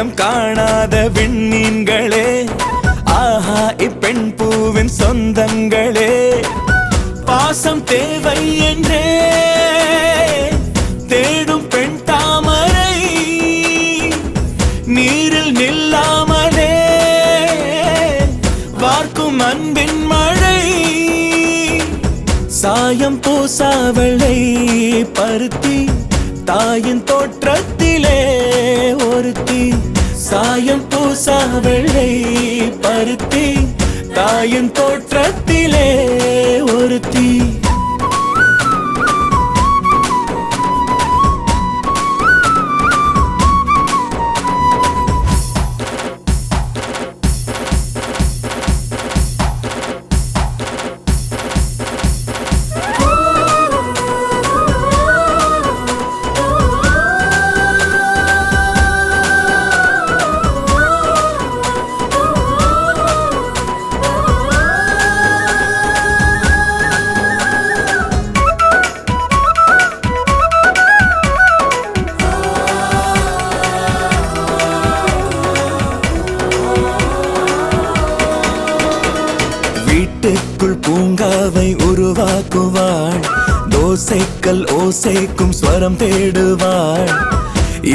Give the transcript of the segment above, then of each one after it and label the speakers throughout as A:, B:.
A: இனம் காணாத விண்மீன்களே, ஆஹா இப்பெண் பூவின் சொந்தங்களே, பாசம் தேவை என்றே தேடும் பெண் தாமரை, நீரில் நில்லாமலே வார்க்கும் அன்பின் மழை, சாயம் பூசாவளை பருத்தி தாயின் தோற்றத்திலே ஒருத்தி, சாயம் பூசாவளை பருத்தி தாயின் தோற்றத்திலே ஒருத்தி. வீட்டுக்குள் பூங்காவை உருவாக்குவாள், தோசைக்கல் ஓசைக்கும் ஸ்வரம் தேடுவாள்,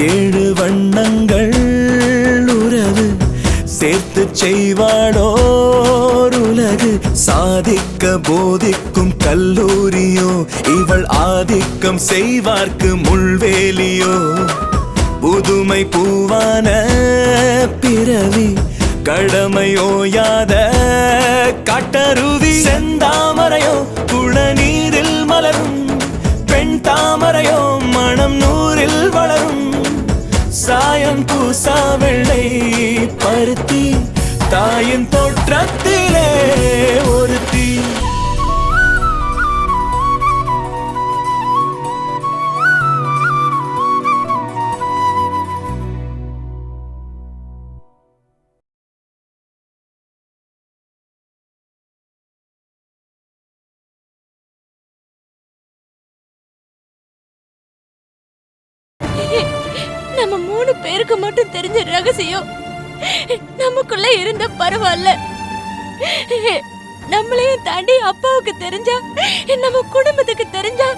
A: 7 வண்ணங்கள் உறவு சேர்த்து செய்வாளோர் உலகு, சாதிக்க போதிக்கும் கல்லூரியோ இவள் ஆதிக்கம் செய்வார்க்கு முள்வேலியோ, புதுமை பூவான பிறவி கடமையோயாத காட்டருவி, செந்தாமரையோ குளநீரில் மலரும் பெண் தாமரையோ மனம் நூறில் வளரும், சாயம் பூசா வெள்ளை பருத்தி தாயின் தோற்றத்திலே ஒருத்தி.
B: நம்ம 3 பேருக்கு மட்டும் தெரிஞ்ச ரகசியம் நமக்குள்ள இருந்த பரவாயில்ல, நம்மளையும் தாண்டி அப்பாவுக்கு தெரிஞ்சா, நம்ம குடும்பத்துக்கு தெரிஞ்சா,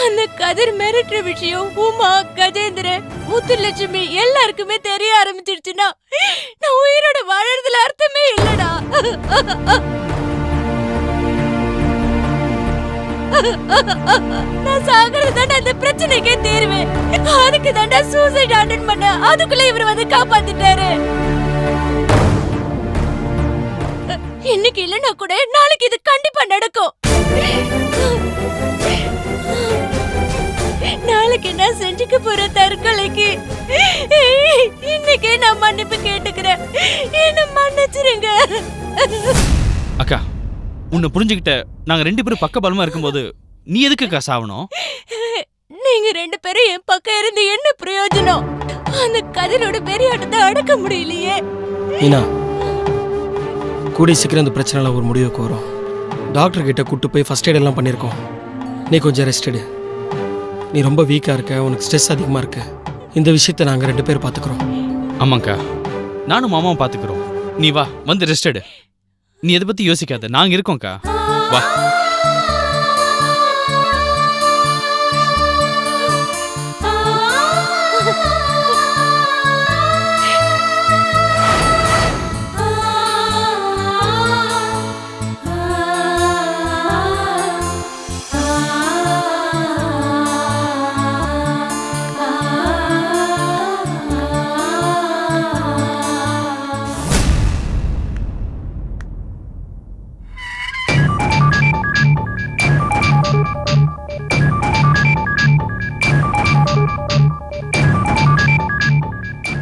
B: அந்த கதிர் மிரட்டுற விஷயம் உமா கஜேந்திரன் முத்துலட்சுமி எல்லாருக்குமே தெரிய ஆரம்பிச்சிருச்சுன்னா நான் உயிரோட வாழறதுல அர்த்தமே இல்லடா. நான் சாகிறது தாண்டா அந்த பிரச்சனைக்கே தீர்வேன், அதுக்கு தாண்டா சூசைட் அட்டெண்ட் பண்ண, அதுக்குள்ள இவர் வந்து காப்பாத்திட்டாரு. இன்னைக்கு இல்லைன்னா கூட நாளைக்கு இது கண்டிப்பா நடக்கும். நாளைக்கு நான் செஞ்சுக்க போற தற்கொலைக்கு இன்னைக்கே நான் மன்னிப்பு கேட்டுக்கிறேன், என்ன மன்னிச்சிருங்க.
C: அக்கா, உன்னை புரிஞ்சுக்கிட்ட நாங்க 2 பேரும் பக்க பலமா இருக்கும்போது நீ எதுக்குக்கா சாவணும்?
B: நீங்க 2 பேரும் என் பக்கம் இருந்து என்ன பிரயோஜனம்? அந்த கதிரோட பெரியாட்டத்தை அடக்க முடியலையே.
D: மீனா, கூடிய சீக்கிரம் இந்த பிரச்சனைல ஒரு முடிவுக்கு வரும். டாக்டர் கிட்ட கூட்டு போய் ஃபர்ஸ்ட் எய்ட் எல்லாம் பண்ணியிருக்கோம். நீ கொஞ்சம் ரெஸ்ட் எடு. நீ ரொம்ப வீக்காக இருக்க, உனக்கு ஸ்ட்ரெஸ் அதிகமாக இருக்கு. இந்த விஷயத்தை நாங்கள் 2 பேரும் பார்த்துக்குறோம்.
C: ஆமாக்கா, நானும் மாமாவும் பார்த்துக்கிறோம். நீ வா, வந்து ரெஸ்ட் எடு. நீ எதை பத்தி யோசிக்காத, நாங்க இருக்கோம்க்கா. வா.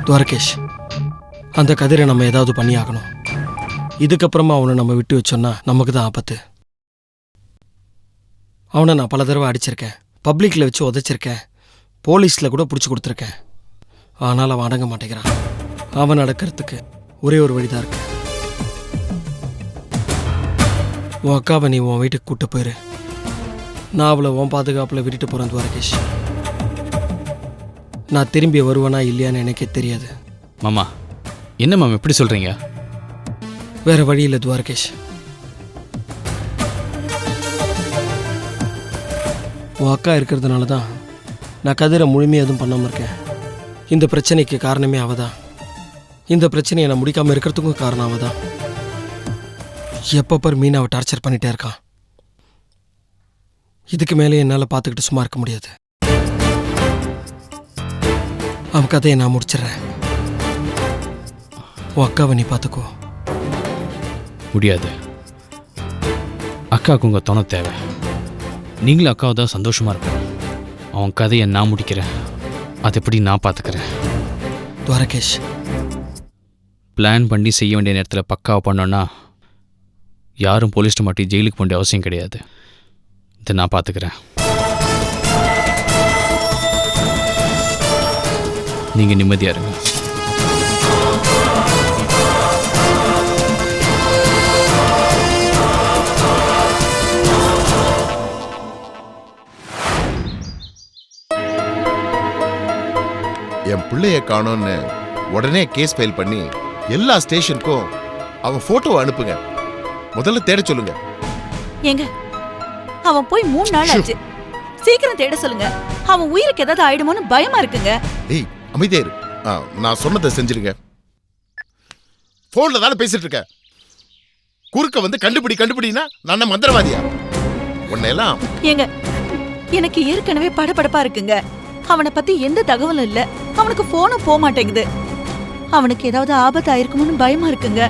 D: துவாரகேஷ், அந்த கதிரை நம்ம ஏதாவது பண்ணி ஆகணும். இதுக்கப்புறமா அவனை நம்ம விட்டு வச்சோன்னா நமக்கு தான் ஆபத்து. அவனை நான் பல தடவை அடிச்சிருக்கேன், பப்ளிக்கில் வச்சு உதைச்சிருக்கேன், போலீஸில் கூட பிடிச்சி கொடுத்துருக்கேன். ஆனால் அவன் அடங்க மாட்டேங்கிறான். அவன் நடக்கிறதுக்கு ஒரே ஒரு வழிதான் இருக்கு. உன் அக்காவை நீ உன் வீட்டுக்கு கூப்பிட்டு போயிரு. நான் அவளை உன் பாதுகாப்பில் விட்டுட்டு போகிறேன் துவாரகேஷ். நான் திரும்பி வருவேனா இல்லையான்னு எனக்கே தெரியாது.
C: மாமா என்ன மாமா எப்படி சொல்றீங்க?
D: வேற வழி இல்லை துவாரகேஷ். உன் அக்கா இருக்கிறதுனால தான் நான் கதிரை முழுமையாக எதுவும் பண்ணாமல் இருக்கேன். இந்த பிரச்சனைக்கு காரணமே அவ தான். இந்த பிரச்சனையை நான் முடிக்காமல் இருக்கிறதுக்கும் காரணம் அவ தான். எப்போ மீனாவை டார்ச்சர் பண்ணிட்டே இருக்கான். இதுக்கு மேலே என்னால் பார்த்துக்கிட்டு சும்மா இருக்க முடியாது. அவன் கதையை நான் முடிச்சிடுறேன். உன் அக்காவை நீ பார்த்துக்கோ.
C: முடியாது. அக்காவுக்கு உங்கள் துணை தேவை. நீங்களும் அக்காவை தான் சந்தோஷமாக இருக்கணும். அவன் கதையை நான் முடிக்கிறேன். அது எப்படி நான் பார்த்துக்கிறேன்.
D: துவாரகேஷ்,
C: பிளான் பண்ணி செய்ய வேண்டிய நேரத்தில் பக்காவை பண்ணோன்னா யாரும் போலீஸ்ட்டு மாட்டி ஜெயிலுக்கு போக வேண்டிய அவசியம் கிடையாது. இதை நான் பார்த்துக்கிறேன். நீங்கள் நிம்மதியாக இருங்க.
E: என் பிள்ளைய காணோன்னு உடனே கேஸ் ஃபைல் பண்ணி எல்லா ஸ்டேஷனுக்கும் அவன் போட்டோவை அனுப்புங்க. முதல்ல தேட சொல்லுங்க.
F: ஏங்க, அவன் போய் 3 நாள் ஆச்சு. சீக்கிரம் தேட சொல்லுங்க. அவன் உயிருக்கு ஏதாவது ஆயிடுமோன்னு பயமா இருக்குங்க.
E: ஏய் அமைதியா இரு. நான் சொன்னதை செஞ்சிருங்க. போன்ல தானே பேசிட்டு இருக்க. குறுக்க வந்து கண்டுபிடினா நான் மந்திரவாதியா? உன்னையெல்லாம்
F: ஏங்க, எனக்கு ஏற்கனவே படபடப்பா இருக்குங்க. அவனை பத்தி எந்த தகவலும் இல்ல. அவனுக்கு போனும் போக மாட்டேங்குது. அவனுக்கு ஏதாவது ஆபத்து ஆயிருக்குமோன்னு பயமா இருக்குங்க.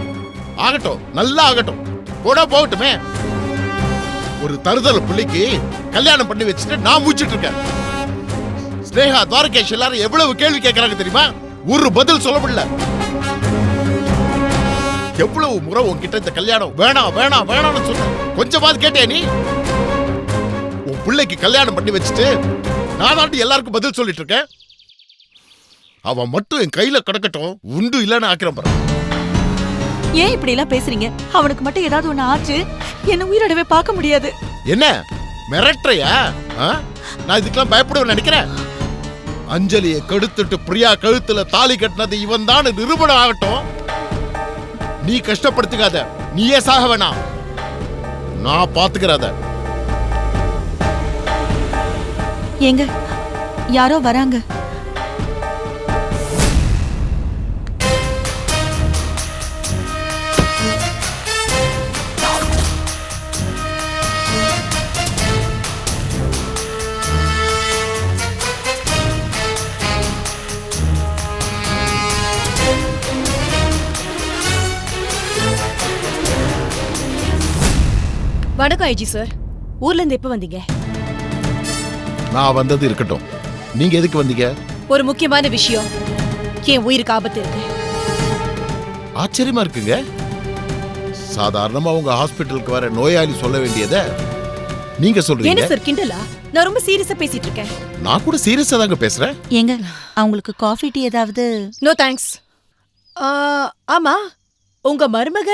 E: ஆகட்டும், நல்லா ஆகட்டும், போடா போகட்டுமே. ஒரு தருதல பிள்ளைக்கு கல்யாணம் பண்ணி வச்சுட்டு நான் மூச்சிட்டு இருக்கேன். ஸ்னேகா, துவாரகேஷ் எல்லாரும் எவ்வளவு கேள்வி கேட்கறாங்க தெரியுமா? ஒரு பதில் சொல்ல முடியல. எவ்வளவு முறை உன்கிட்ட இந்த கல்யாணம் வேணாம் வேணாம் வேணாம்னு சொன்ன, கொஞ்சமாவது கேட்டே நீ? உன் பிள்ளைக்கு கல்யாணம் பண்ணி வச்சுட்டு நான் தாண்டி எல்லாருக்கும் பதில் சொல்லிட்டு இருக்கேன். அவன் மட்டும் என் கையில கிடக்கட்டும், உண்டு இல்லன்னு ஆக்கிரம் பாரு.
F: ஏன் இப்படி எல்லாம் பேசுறீங்க? அவனுக்கு மட்டும் ஏதாவது ஒண்ணு ஆச்சு என்ன உயிரோடவே பார்க்க முடியாது.
E: என்ன மிரட்டுறையா? நான் இதுக்கெல்லாம் பயப்படுவேன் நினைக்கிறேன். அஞ்சலியை கெடுத்துட்டு பிரியா கழுத்துல தாலி கட்டினது இவன் தான் நிரூபணம் ஆகட்டும். நீ கஷ்டப்படுத்துக்காத, நீயே சாக வேணாம், நான் பாத்துக்கிறத.
F: ஏங்க, யாரோ வராங்க.
B: வணக்கம் ஐஜி சார். ஊர்ல இருந்து எப்ப வந்தீங்க?
E: நான் வந்தது இருக்கட்டும், நீங்க எதுக்கு வந்தீங்க?
B: ஒரு முக்கியமான விஷயம். என் உயிருக்கு ஆபத்து இருக்கு.
E: ஆச்சரியமா இருக்குங்க. சாதாரணமா உங்க ஹாஸ்பிட்டலுக்கு வர நோயாளி சொல்ல வேண்டியதை நீங்க
B: என்ன
E: சொல்றீங்க.
B: சார் கிண்டலா? நான் ரொம்ப சீரியஸா பேசிட்டு இருக்கேன்.
E: நான் கூட சீரியஸா தாங்க பேசுறேன்.
F: ஏங்க, அவங்களுக்கு காஃபி டீ ஏதாவது?
B: No thanks. ஆமா, உங்க மருமக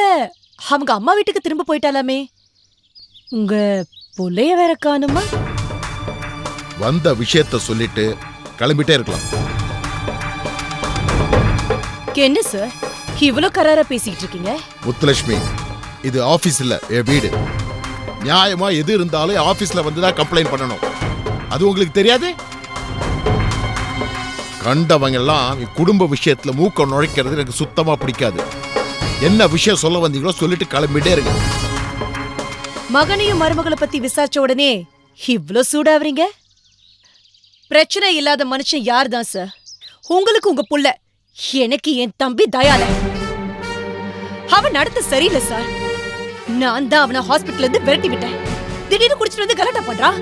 B: அவங்க அம்மா வீட்டுக்கு திரும்ப போயிட்டாலாமே. உங்க புள்ளைய வேற காணுமா?
E: வந்த விஷயத்த சொல்லிட்டு கிளம்பிட்டே இருக்கலாம்.
B: என்ன சார் இவ்வளவு கராரா பேசிட்டு இருக்கீங்க?
E: முத்துலட்சுமி, இது ஆபீஸ் இல்ல, என் வீடு. நியாயமா எது இருந்தாலும் ஆபீஸ்ல வந்துதான் கம்ப்ளைண்ட் பண்ணணும். அது உங்களுக்கு தெரியாது? கண்டவங்க எல்லாம் குடும்ப விஷயத்துல மூக்க நுழைக்கிறது எனக்கு சுத்தமா பிடிக்காது. என்ன விஷயம் சொல்ல வந்தீங்களோ சொல்லிட்டு கிளம்பிட்டே இருங்க.
B: மகனையும் மருமகளை பத்தி விசாரிச்ச உடனே இவ்ளோ சூடாவறீங்க? பிரச்சனை இல்லாத மனுஷன் யார் தான் சார்? உங்களுக்கு உங்க புள்ள, எனக்கு என் தம்பி தயால. அவன் நடத்த சரியில்லை சார். நான் தான் அவனை ஹாஸ்பிட்டல்ல இருந்து விரட்டி விட்டேன். திடீர்னு குடிச்சிட்டு வந்து கலாட்டா பண்றான்.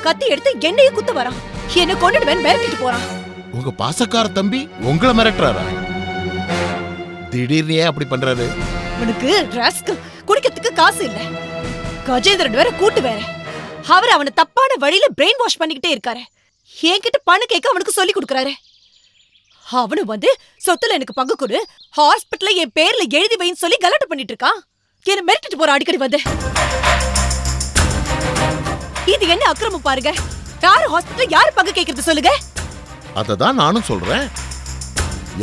B: கத்தி எடுத்து என்னையும் குத்த வரான். என்ன கொண்டுடுவேன் மிரட்டிட்டு போறான்.
E: உங்க பாசக்கார தம்பி உங்களை மிரட்டுறாரா? திடீர்னு ஏன் அப்படி பண்றாரு?
B: உனக்கு ராஸ்கல் குடிக்கிறதுக்கு காசு இல்ல. கஜேந்திரன் வேற கூட்டு வேற. அவர் அவனை தப்பான வழியில பிரெயின் வாஷ் பண்ணிக்கிட்டே இருக்காரு. என்கிட்ட பணம் கேட்க அவனுக்கு சொல்லி கொடுக்கறாரு. அவனு வந்து சொத்துல எனக்கு பங்கு கொடு, ஹாஸ்பிட்டல்ல என் பேர்ல எழுதி வைன்னு சொல்லி கலாட்டா பண்ணிட்டு இருக்கான். என்ன மிரட்டிட்டு போற அடிக்கடி வந்து. இது என்ன அக்கிரமம் பாருங்க. யாரு ஹாஸ்பிட்டல்ல யாரு பங்கு கேக்குறது சொல்லுங்க.
E: அததான் நானும் சொல்றேன்.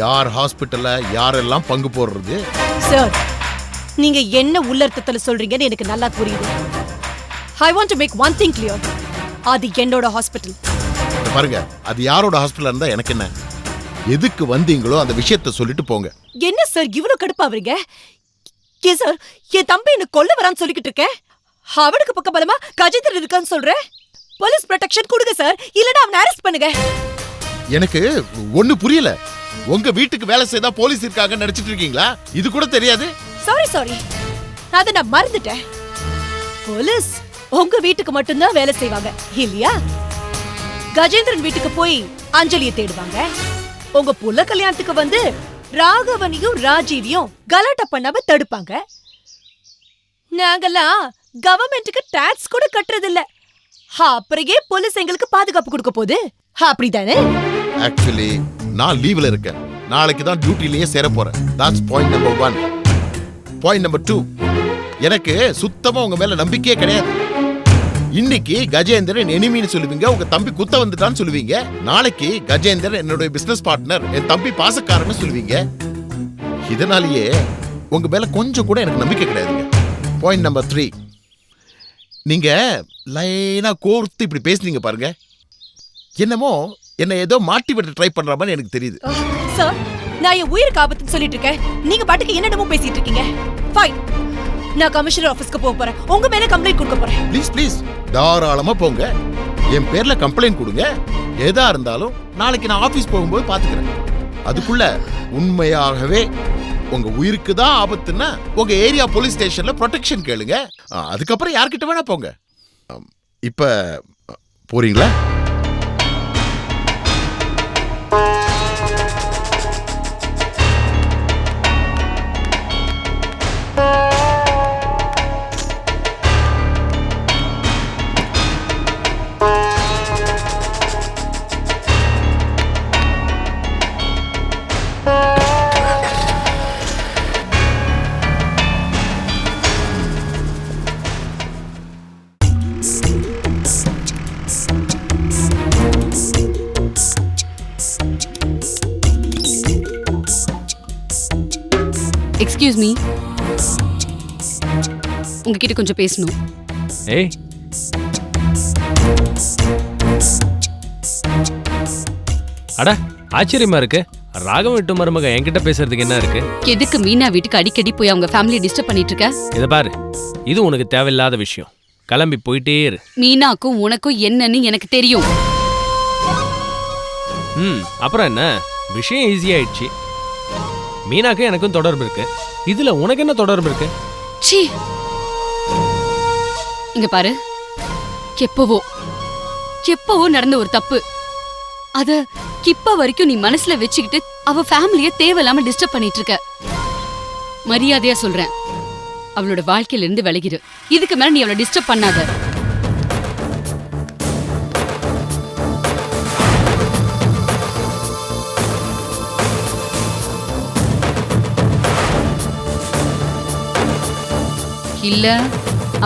E: யார் ஹாஸ்பிட்டல்ல யாரெல்லாம் பங்கு போடுறது.
G: சார், நீங்க என்ன உள்ளர்த்தத்துல சொல்றீங்கன்னு எனக்கு நல்லா புரியுது. I want to make one thing clear. அது என்னோட ஹாஸ்பிட்டல்.
E: பாருங்க, அது யாரோட ஹாஸ்பிட்டல் இருந்தா எனக்கு என்ன? எதுக்கு வந்தீங்களோ அந்த விஷயத்த சொல்லிட்டு போங்க.
G: என்ன சார் இவ்வளவு கடுப்பாவீங்க? ஏன் சார் என் தம்பி என்ன கொல்ல வரான்னு சொல்லிக்கிட்டு இருக்கேன். அவனுக்கு பக்கபலமா கஜேந்திரன் இருக்கான்னு சொல்றேன். போலீஸ் ப்ரொடெக்ஷன் கொடுங்க சார், இல்லனா அவனை அரெஸ்ட் பண்ணுங்க.
E: எனக்கு ஒண்ணு புரியல. உங்க வீட்டுக்கு வேலை செய்தா போலீஸ் இருக்காங்கன்னு நினைச்சிட்டு இருக்கீங்களா? இது கூட தெரியாது.
G: சாரி அத நான் மறந்துட்டேன். போலீஸ் உங்க வீட்டுக்கு மட்டும்தான் வேலை செய்வாங்க இல்லையா? கஜேந்திரன் வீட்டுக்கு போய் அஞ்சலியை தேடுவாங்க. உங்க புள்ள கல்யாணத்துக்கு வந்து ராகவனையும் ராஜீவியும் கலாட்டா பண்ணாம தடுப்பாங்க. நாங்கெல்லாம் கவர்மெண்ட்டுக்கு டாக்ஸ் கூட கட்டுறது இல்ல. அப்புறமே போலீஸ் எங்களுக்கு பாதுகாப்பு கொடுக்க போகுது, அப்படிதானே?
E: ஆக்சுவலி நான் லீவ்ல இருக்கேன். நாளைக்கு தான் டியூட்டிலேயே சேர போறேன். That's point number 1. Point number 2, எனக்கு சுத்தமா உங்க மேல நம்பிக்கையே கிடையாது. இன்னைக்கு கஜேந்திரன் எனிமின்னு சொல்லுவீங்க, உங்க தம்பி குத்த வந்துட்டான்னு சொல்லுவீங்க. நாளைக்கு கஜேந்திரன் என்னோட பிசினஸ் பார்ட்னர், என் தம்பி பாசக்காரன்னு சொல்லுவீங்க. இதனாலேயே உங்க மேல கொஞ்சம் கூட எனக்கு நம்பிக்கை கிடையாதுங்க. பாயிண்ட் நம்பர் 3, நீங்க லைனா கோர்த்து இப்படி பேசுனீங்க பாருங்க, என்னமோ என்ன ஏதோ மாட்டி விட்டு ட்ரை பண்ற மாதிரி எனக்கு தெரியுது.
G: சார், நான் என் உயிருக்கு ஆபத்துன்னு சொல்லிட்டு இருக்கேன். நீங்க பாட்டுக்கு என்னென்னமோ பேசிட்டு இருக்கீங்க. ஃபைன், நான் கமிஷனர் ஆபீஸ்க்கு போக போறேன். உங்க மேல கம்ப்ளைண்ட் கொடுக்க போறேன்.
E: ப்ளீஸ் தாராளமா போங்க. என் பேர்ல கம்ப்ளைண்ட் கொடுங்க. எதா இருந்தாலும் நாளைக்கு நான் ஆபீஸ் போகும்போது பாத்துக்கிறேன். அதுக்குள்ள உண்மையாகவே உங்க உயிருக்கு தான் ஆபத்துன்னா உங்க ஏரியா போலீஸ் ஸ்டேஷன்ல ப்ரொடெக்ஷன் கேளுங்க. அதுக்கப்புறம் யார்கிட்ட வேணா போங்க. இப்ப போறீங்களா?
H: எக்ஸ்கியூஸ் மீ, உங்ககிட்ட கொஞ்சம் பேசணும்.
I: ஏய், அட ஆச்சரியமா இருக்கு. ராகவன் விட்டு மருமக என்கிட்ட பேசுறதுக்கு என்ன இருக்கு?
H: எதுக்கு மீனா வீட்டுக்கு அடிக்கடி போய் அவங்க ஃபேமிலியை டிஸ்டர்ப் பண்ணிட்டு இருக்க?
I: இத பாரு, இது உனக்கு தேவையில்லாத விஷயம். கிளம்பி போயிட்டே இரு.
H: மீனாக்கும் உனக்கும் என்னன்னு எனக்கு தெரியும்.
I: அப்புறம் என்ன, விஷயம் ஈஸி ஆயிடுச்சு. மீனாக்கும் எனக்கும் தொடர்பு இருக்கு. இதுல உனக்கு என்ன தொடர்பு இருக்கு?
H: சீ, இங்க பாரு, எப்பவோ நடந்த ஒரு தப்பு. அத இப்ப வரைக்கும் நீ மனசுல வச்சுக்கிட்டு அவ ஃபேமிலிய தேவையில்லாம டிஸ்டர்ப் பண்ணிட்டு இருக்க. மரியாதையா சொல்றேன், அவளோட வாழ்க்கையில இருந்து விலகிரு. இதுக்கு மேல நீ அவளை டிஸ்டர்ப் பண்ணாத. இல்ல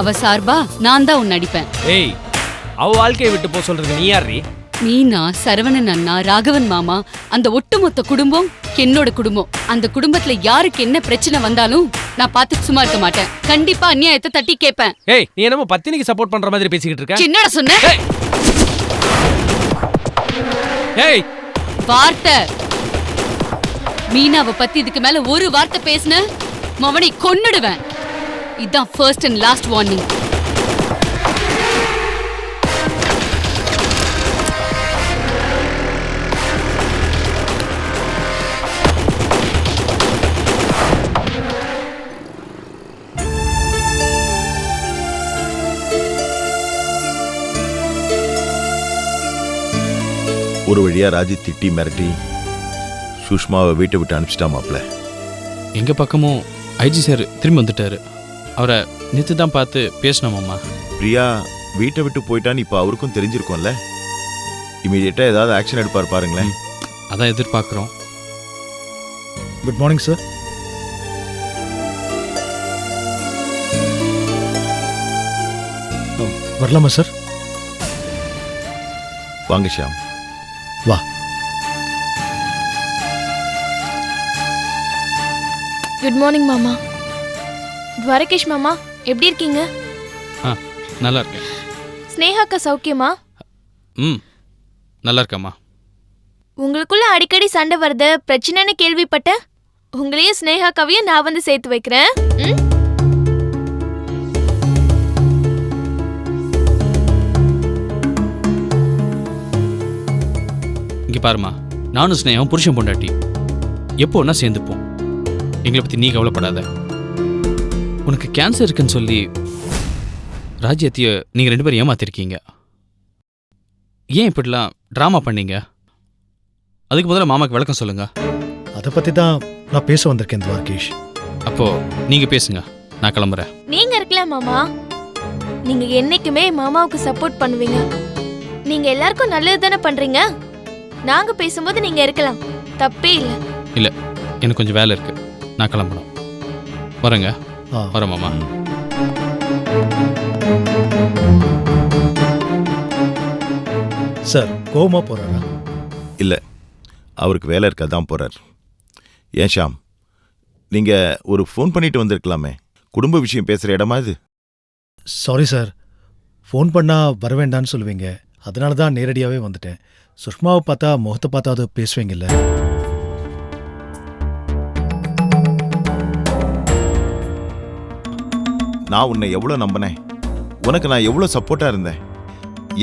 H: அவ சார்பா நான் தான் உன்னை அடிப்பேன்.
I: ஏய், அவ வாழ்க்கையை விட்டு போ சொல்றது நீ யாரி?
H: மீனா, சரவணன் அண்ணா, ராகவன் மாமா, அந்த ஒட்டுமொத்த குடும்பம் என்னோட குடும்பம். அந்த குடும்பத்துல யாருக்கு என்ன பிரச்சனை வந்தாலும் நான் பார்த்து சும்மா இருக்க மாட்டேன். கண்டிப்பா அநியாயத்தை தட்டி கேட்பேன்.
I: ஏய், நீ என்னமோ பத்தினிக்கு சப்போர்ட் பண்ற மாதிரி பேசிக்கிட்டு இருக்க.
H: என்னடா சொன்ன?
I: ஏய்,
H: வார்த்தை. மீனாவை பத்தி இதுக்கு மேல ஒரு வார்த்தை பேசுன மவனை கொன்னுடுவேன். இதான் ஃபர்ஸ்ட் அண்ட் லாஸ்ட் வார்னிங்.
J: ஒரு வழியா ராஜி திட்டி மிரட்டி சுஷ்மாவை வீட்டை விட்டு அனுப்பிச்சிட்டாமாப்ல.
C: எங்க பக்கமும் ஐஜி சார் திரும்பி வந்துட்டாரு. அவரை நேற்று தான் பார்த்து பேசணுமாம்மா.
J: பிரியா வீட்டை விட்டு போயிட்டான்னு இப்போ அவருக்கும் தெரிஞ்சிருக்கும்ல. இமீடியட்டா ஏதாவது ஆக்ஷன் எடுப்பார் பாருங்களேன்.
C: அதான் எதிர்பார்க்குறோம்.
K: Good morning sir. வரலாமா சார்?
J: வாங்க ஷியாம்.
K: வா.
L: குட் மார்னிங் மாமா. துவாரகேஷ் மாமா எப்படி இருக்கீங்க?
C: ஆ நல்லா இருக்கேன்.
L: ஸ்னேகாக்கா சௌக்கியமா?
C: ம் நல்லா இருக்கேம்மா.
L: உங்களுக்குள்ள அடிக்கடி சண்டை வருது, பிரச்சனைன்னு கேள்விப்பட்டேன். உங்களையும் ஸ்னேகாக்காவையும் நான் வந்து சேர்த்து வைக்கிறேன். ம்?
C: இங்கே பாருமா, நானும் ஸ்னேகம் புருஷன் பொண்டாட்டி, எப்போ ஒன்றா சேர்ந்துப்போம். எங்களை பற்றி நீ கவலைப்படாத. உனக்கு கேன்சர் இருக்குன்னு சொல்லி ராஜ்யத்தைய நீங்கள் 2 பேரும் ஏமாத்திருக்கீங்க. ஏன் இப்படிலாம் ட்ராமா பண்ணீங்க? அதுக்கு முதல்ல மாமாக்கு விளக்கம் சொல்லுங்க.
K: அதை பற்றி தான் நான் பேச வந்திருக்கேன் துவாரகேஷ்.
C: அப்போ நீங்கள் பேசுங்க, நான் கிளம்புறேன்.
L: நீங்க இருக்கலாம் மாமா. நீங்க என்னைக்குமே மாமாவுக்கு சப்போர்ட் பண்ணுவீங்க. நீங்க எல்லாருக்கும் நல்லது தானே பண்றீங்க. நாங்க பேசும்போது நீங்க இருக்கலாம், தப்பே இல்லை.
C: இல்லை, எனக்கு கொஞ்சம் வேலை இருக்கு, நான் கிளம்பணும். வரேங்க. வரேன் மாமா.
K: சார் கோவமா போறாரா?
J: இல்ல, அவருக்கு வேலை இருக்க தான் போறார். ஏன் ஷாம், நீங்க ஒரு ஃபோன் பண்ணிட்டு வந்திருக்கலாமே. குடும்ப விஷயம் பேசுற இடமா இது?
K: சாரி சார், ஃபோன் பண்ணா வர வேண்டான்னு சொல்லுவீங்க, அதனால தான் நேரடியாகவே வந்துட்டேன். சுஷ்மாவை பார்த்தா முகத்தை பார்த்தாவது பேசுவீங்கல்ல.
J: நான் உன்னை எவ்வளவு நம்பினேன், உனக்கு நான் எவ்வளவு சப்போர்ட்டா இருந்தேன்.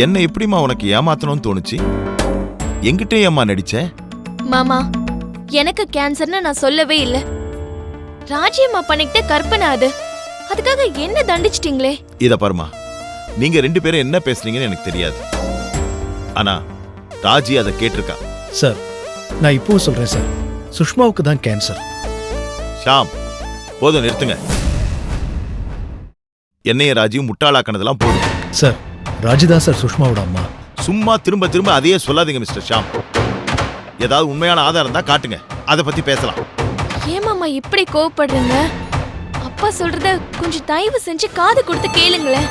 J: என்ன எப்படிமா உனக்கு ஏமாத்தணும்னு தோணுச்சு? என்கிட்ட ஏமா நடிச்ச?
L: மாமா, எனக்கு கேன்சர்னு நான் சொல்லவே இல்லை. ராஜ்யம்மா பண்ணிக்கிட்ட கற்பனை அது. அதுக்காக என்ன தண்டிச்சிட்டீங்களே?
J: இத பாருமா, நீங்க 2 பேரும் என்ன பேசுறீங்கன்னு எனக்கு தெரியாது. ஆனா ராஜி அதை கேட்டிருக்கா.
K: சார் நான் இப்பவும் சொல்றேன் சார், சுஷ்மாவுக்கு தான் கேன்சர்.
J: ஷாம், போதும் நிறுத்துங்க. என்னைய ராஜியும் முட்டாளாக்கினதெல்லாம் போதும்.
K: சார் ராஜிதா சார் சுஷ்மாவோட அம்மா.
J: சும்மா திரும்ப திரும்ப அதையே சொல்லாதீங்க மிஸ்டர் ஷாம். ஏதாவது உண்மையான ஆதாரம் தான் காட்டுங்க, அதை பத்தி பேசலாம்.
L: ஏன் மாமா இப்படி கோவப்படுறீங்க? அப்பா சொல்றத கொஞ்சம் தயவு செஞ்சு காது கொடுத்து கேளுங்களேன்.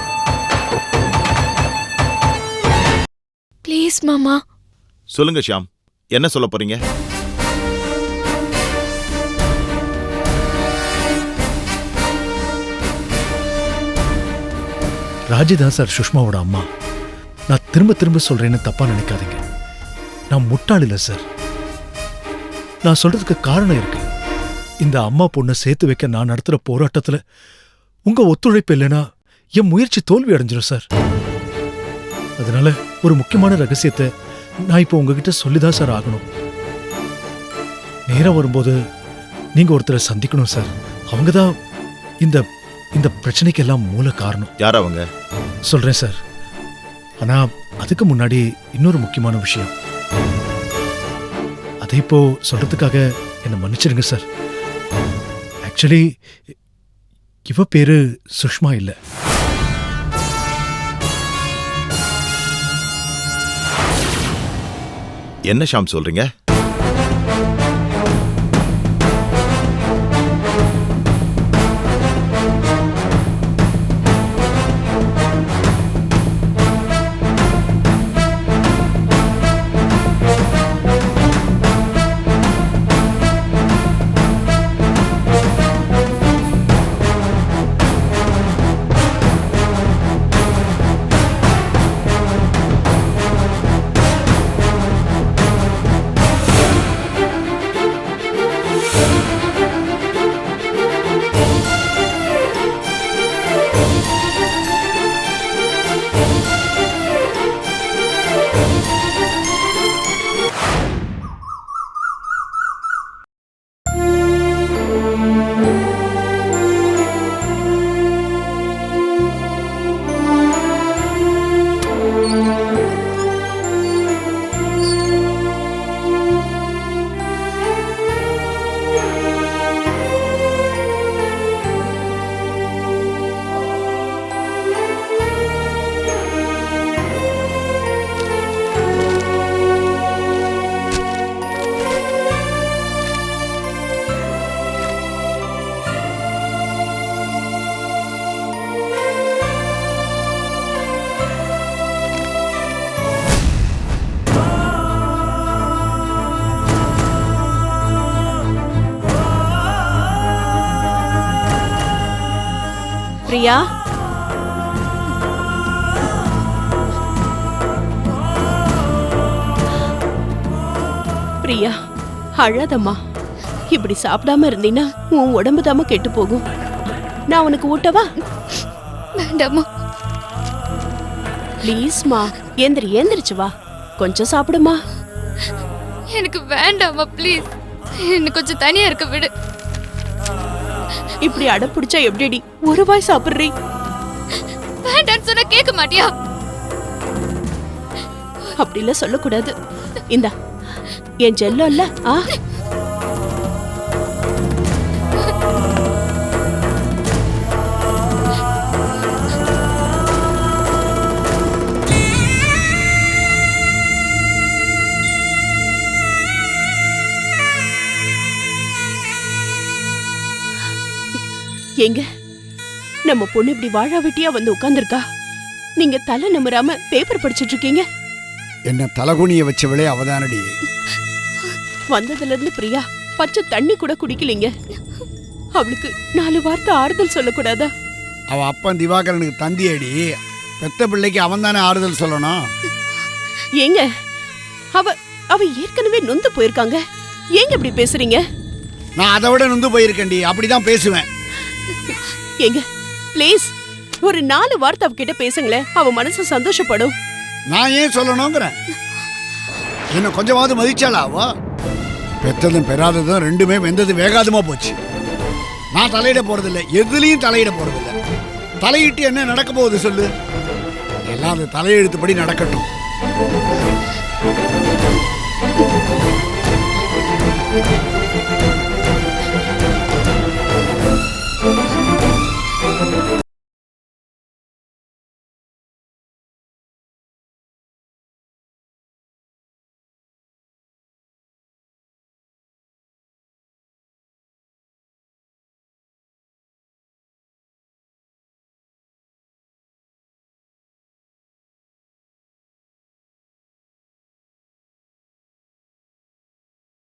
L: ப்ளீஸ் மாமா.
J: சொல்லுங்க ஷாம், என்ன சொல்ல போறீங்க?
K: ராஜிதா சார் சுஷ்மாவோட அம்மா. நான் திரும்ப திரும்ப சொல்றேன்னு தப்பா நினைக்காதீங்க. நான் முட்டாள் இல்லை சார். நான் சொல்றதுக்கு காரணம் இருக்கு. இந்த அம்மா பொண்ணை சேர்த்து வைக்க நான் நடத்துற போராட்டத்துல உங்க ஒத்துழைப்பு இல்லைன்னா என் முயற்சி தோல்வி அடைஞ்சிடும் சார். அதனால ஒரு முக்கியமான ரகசியத்தை நான் இப்போ உங்ககிட்ட சொல்லிதான் சார் ஆகணும். நேரம் வரும்போது நீங்க ஒருத்தரை சந்திக்கணும் சார். அவங்கதான் இந்த இந்த பிரச்சனைக்கு எல்லாம் மூல காரணம்.
J: யார் அவங்க?
K: சொல்றேன் சார். ஆனா அதுக்கு முன்னாடி இன்னொரு முக்கியமான விஷயம். அதை இப்போ சொல்றதுக்காக என்ன மன்னிச்சிருங்க சார். ஆக்சுவலி இவ பேரு சுஷ்மா இல்ல.
J: என்ன ஷாம் சொல்றீங்க?
G: பிரியா, பிரியா அழாதம்மா. இப்படி சாப்பிடாம இருந்தீன்னா உன் உடம்பு தாம கெட்டு போகும். நான் உனக்கு ஊட்டவா?
H: வேண்டாமா.
G: ப்ளீஸ்மா, எந்திரிச்சு வா, கொஞ்சம் சாப்பிடுமா.
H: எனக்கு வேண்டாமா ப்ளீஸ். என்ன கொஞ்சம் தனியா இருக்க விடு.
G: இப்படி அடப்பிடிச்சா எப்படிடி ஒரு வாய் சாப்பிடுறீ?
H: வேண்டான்னு சொன்னா கேட்க மாட்டியா?
G: அப்படிலாம் சொல்லக்கூடாது. இந்தா என் செல்லம் இல்ல. எங்க நம்ம பொண்ணு இப்படி வாழா வெட்டியா வந்து உட்கார்ந்துருக்கா. நீங்க தலை நிமிராம பேப்பர் படிச்சிட்டு இருக்கீங்க.
M: என்ன தலகுனிய வச்சவளே அவதானடி.
G: வந்ததுல இருந்து பிரியா பச்சை தண்ணி கூட குடிக்கலீங்க. அவளுக்கு 4 வார்த்தை ஆறுதல் சொல்லக்கூடாதா?
M: அவ அப்பன் திவாகரனுக்கு தந்தியடி. பெத்த பிள்ளைக்கு அவன் தானே ஆறுதல் சொல்லணும்.
G: ஏங்க அவ ஏற்கனவே நொந்து போயிருக்காங்க. ஏங்க இப்படி பேசுறீங்க?
M: நான் அதை விட நொந்து போயிருக்கேன்டி. அப்படிதான் பேசுவேன்.
G: ஏங்க ப்ளீஸ் ஒரு 4 வார்த்தை அவகிட்ட பேசுங்களேன். அவ மனசு சந்தோஷப்படும்.
M: நான் ஏன் சொல்லணுங்கிறேன்? என்ன கொஞ்சமாவது மதிச்சாளா அவ? பெத்ததும் பெறாததும் ரெண்டுமே வெந்தது வேகாதமா போச்சு. நான் தலையிட போறதில்லை, எதுலையும் தலையிட போறதில்லை. தலையிட்டு என்ன நடக்க போகுது சொல்லு? எல்லாம் அந்த தலையெழுத்துப்படி நடக்கட்டும்.
L: Thank you.